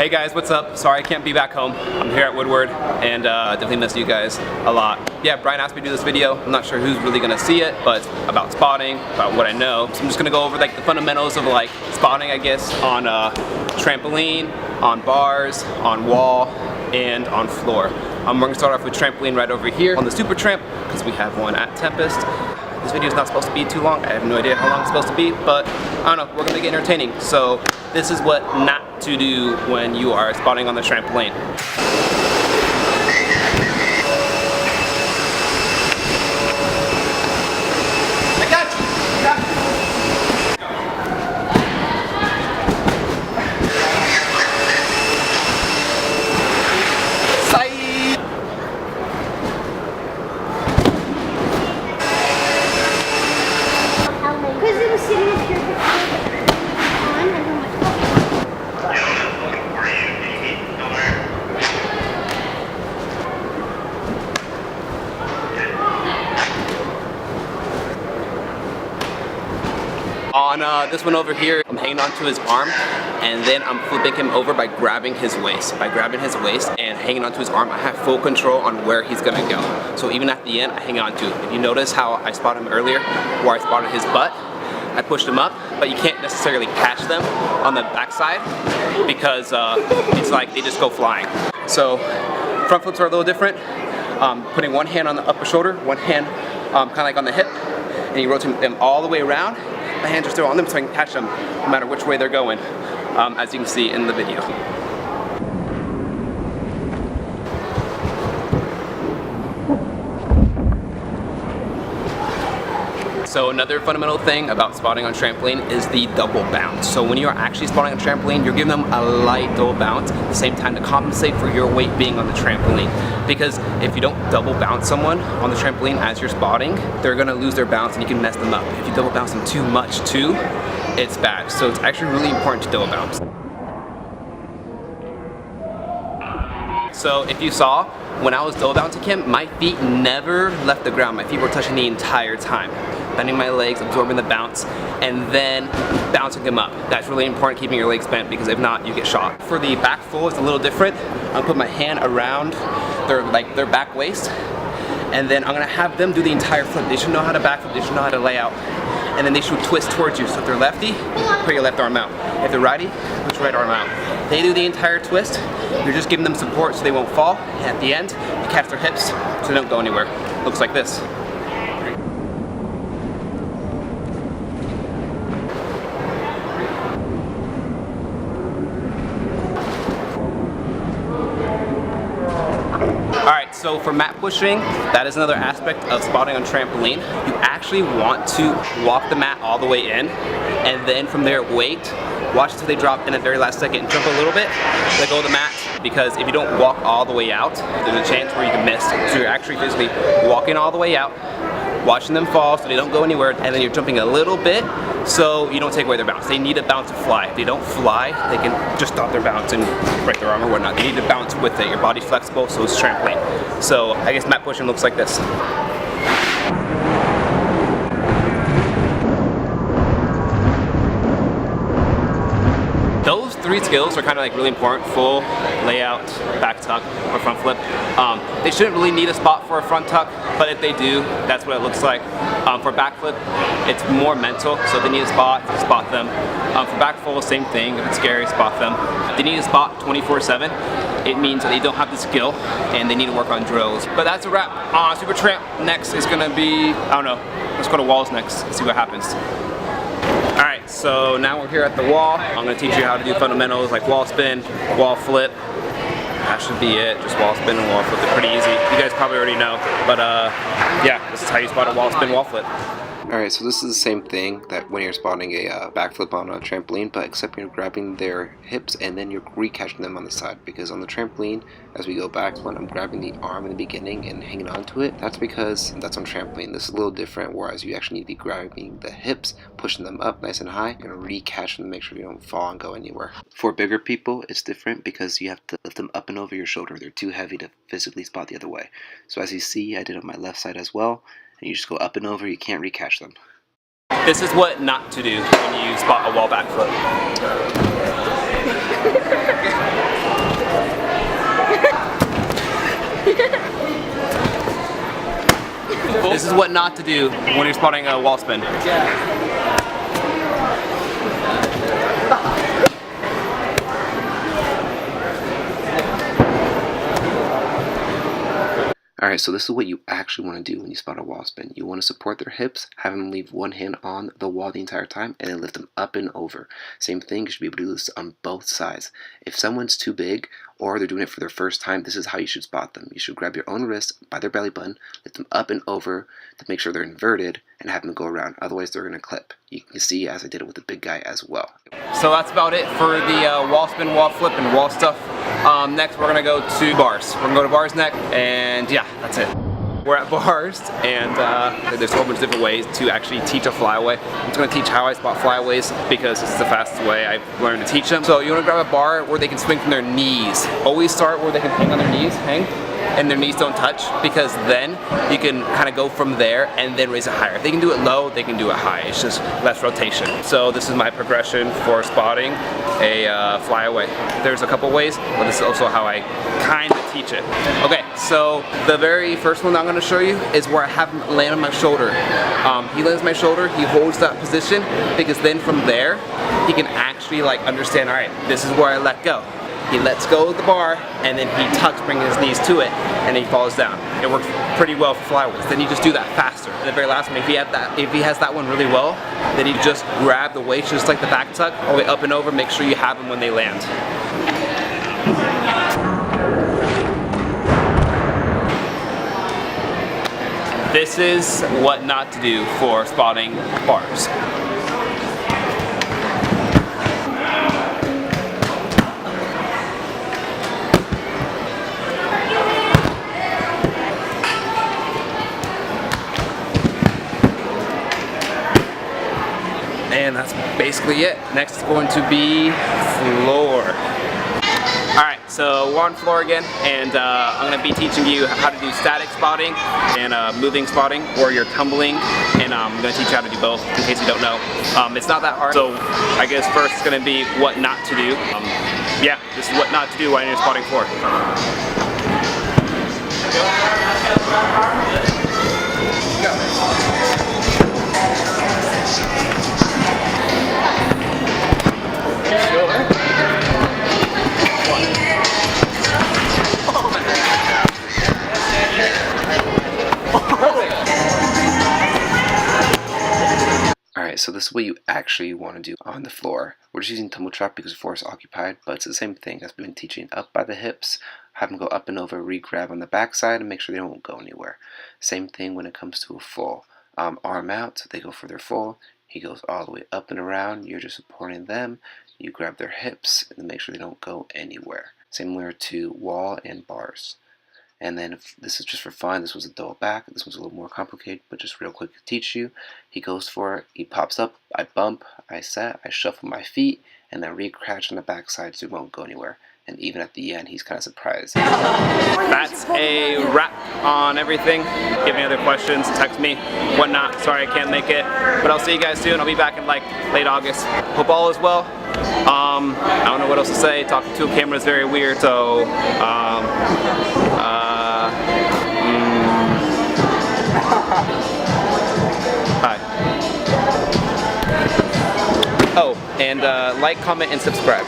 Hey guys, what's up? Sorry I can't be back home. I'm here at Woodward and definitely miss you guys a lot. Yeah, Brian asked me to do this video. I'm not sure who's really gonna see it, but it's about spotting, about what I know. So I'm just gonna go over like the fundamentals of like spotting, I guess, on trampoline, on bars, on wall, and on floor. We're gonna start off with trampoline right over here on the Super Tramp because we have one at Tempest. This video is not supposed to be too long. I have no idea how long it's supposed to be, but I don't know, we're gonna make it entertaining. So this is what not to do when you are spotting on the trampoline. I got you. On this one over here, I'm hanging onto his arm, and then I'm flipping him over by grabbing his waist. By grabbing his waist and hanging onto his arm, I have full control on where he's gonna go. So even at the end, I hang on to it. If you notice how I spotted him earlier, where I spotted his butt, I pushed him up, but you can't necessarily catch them on the backside because it's like they just go flying. So front flips are a little different. Putting one hand on the upper shoulder, one hand kind of like on the hip, and you rotate them all the way around. My hands are still on them so I can catch them no matter which way they're going, as you can see in the video. So another fundamental thing about spotting on trampoline is the double bounce. So when you're actually spotting on trampoline, you're giving them a light double bounce at the same time to compensate for your weight being on the trampoline. Because if you don't double bounce someone on the trampoline as you're spotting, they're gonna lose their bounce and you can mess them up. If you double bounce them too much too, it's bad. So it's actually really important to double bounce. So if you saw, when I was double bouncing him, my feet never left the ground. My feet were touching the entire time. Bending my legs, absorbing the bounce, and then bouncing them up. That's really important, keeping your legs bent, because if not, you get shot. For the back full, it's a little different. I'm gonna put my hand around their back waist, and then I'm gonna have them do the entire flip. They should know how to back flip, they should know how to lay out. And then they should twist towards you. So if they're lefty, put your left arm out. If they're righty, put your right arm out. They do the entire twist. You're just giving them support so they won't fall. And at the end, you catch their hips so they don't go anywhere. Looks like this. Alright, so for mat pushing, that is another aspect of spotting on trampoline. You actually want to walk the mat all the way in, and then from there wait, watch until they drop in the very last second, jump a little bit, let go of the mat, because if you don't walk all the way out, there's a chance where you can miss. So you're actually physically walking all the way out, watching them fall so they don't go anywhere, and then you're jumping a little bit so you don't take away their bounce. They need a bounce to fly. If they don't fly, they can just stop their bounce and break their arm or whatnot. They need to bounce with it. Your body's flexible, so it's trampoline. So I guess mat pushing looks like this. Those three skills are kind of like really important: full, layout, back tuck, or front flip. They shouldn't really need a spot for a front tuck, but if they do, that's what it looks like. For back flip, it's more mental, so if they need a spot them. For back full, same thing. If it's scary, spot them. If they need a spot 24/7, it means that they don't have the skill and they need to work on drills. But that's a wrap on Super Tramp. Next is gonna be, I don't know, let's go to walls next and see what happens. Alright, so now we're here at the wall. I'm going to teach you how to do fundamentals like wall spin, wall flip. That should be it. Just wall spin and wall flip. They're pretty easy. You guys probably already know. But yeah, this is how you spot a wall spin, wall flip. Alright, so this is the same thing that when you're spotting a backflip on a trampoline, but except you're grabbing their hips and then you're re-catching them on the side. Because on the trampoline, as we go back, when I'm grabbing the arm in the beginning and hanging onto it, that's because that's on trampoline. This is a little different, whereas you actually need to be grabbing the hips, pushing them up nice and high, you're going to re-catch them to make sure you don't fall and go anywhere. For bigger people, it's different because you have to lift them up and over your shoulder. They're too heavy to physically spot the other way. So as you see, I did it on my left side as well. And you just go up and over, you can't recatch them. This is what not to do when you spot a wall backflip. is what not to do when you're spotting a wall spin. Alright, so this is what you actually want to do when you spot a wall spin. You want to support their hips, have them leave one hand on the wall the entire time, and then lift them up and over. Same thing, you should be able to do this on both sides. If someone's too big, or they're doing it for their first time, this is how you should spot them. You should grab your own wrist by their belly button, lift them up and over to make sure they're inverted, and have them go around. Otherwise, they're going to clip. You can see as I did it with the big guy as well. So that's about it for the wall spin, wall flip, and wall stuff. Next, we're gonna go to bars. We're gonna go to bars next, and yeah, that's it. We're at bars, and there's a whole bunch of different ways to actually teach a flyaway. I'm just gonna teach how I spot flyaways because it's the fastest way I've learned to teach them. So you wanna grab a bar where they can swing from their knees. Always start where they can hang on their knees, and their knees don't touch, because then you can kind of go from there and then raise it higher. If they can do it low, they can do it high. It's just less rotation. So this is my progression for spotting a flyaway. There's a couple ways, but this is also how I kind of teach it. Okay, so the very first one that I'm going to show you is where I have him land on my shoulder. He lands on my shoulder, he holds that position, because then from there, he can actually like understand, all right, this is where I let go. He lets go of the bar, and then he tucks, bringing his knees to it, and he falls down. It works pretty well for flyaways. Then you just do that faster. And the very last one, if he has that one really well, then you just grab the weights, just like the back tuck, all the way up and over. Make sure you have them when they land. This is what not to do for spotting bars. And that's basically it. Next is going to be floor. Alright, so we're on floor again, and I'm going to be teaching you how to do static spotting and moving spotting, or you're tumbling, and I'm going to teach you how to do both, in case you don't know. It's not that hard, so I guess first it's going to be what not to do. Yeah, this is what not to do while you're spotting floor. Alright, so this is what you actually want to do on the floor. We're just using tumble trap because the floor is occupied, but it's the same thing as we've been teaching. Up by the hips, have them go up and over, re-grab on the back side, and make sure they don't go anywhere. Same thing when it comes to a full. Arm out, they go for their full. He goes all the way up and around. You're just supporting them. You grab their hips and make sure they don't go anywhere. Similar to wall and bars. And then if this is just for fun, this was a double back. This one's a little more complicated, but just real quick to teach you. He goes for it, he pops up, I bump, I set, I shuffle my feet, and then re-crash on the backside so it won't go anywhere. And even at the end, he's kind of surprised. That's a wrap on everything. If you have any other questions, text me, whatnot. Sorry I can't make it, but I'll see you guys soon. I'll be back in like late August. Hope all is well. I don't know what else to say. Talking to a camera is very weird, so hi. Oh, and like, comment, and subscribe.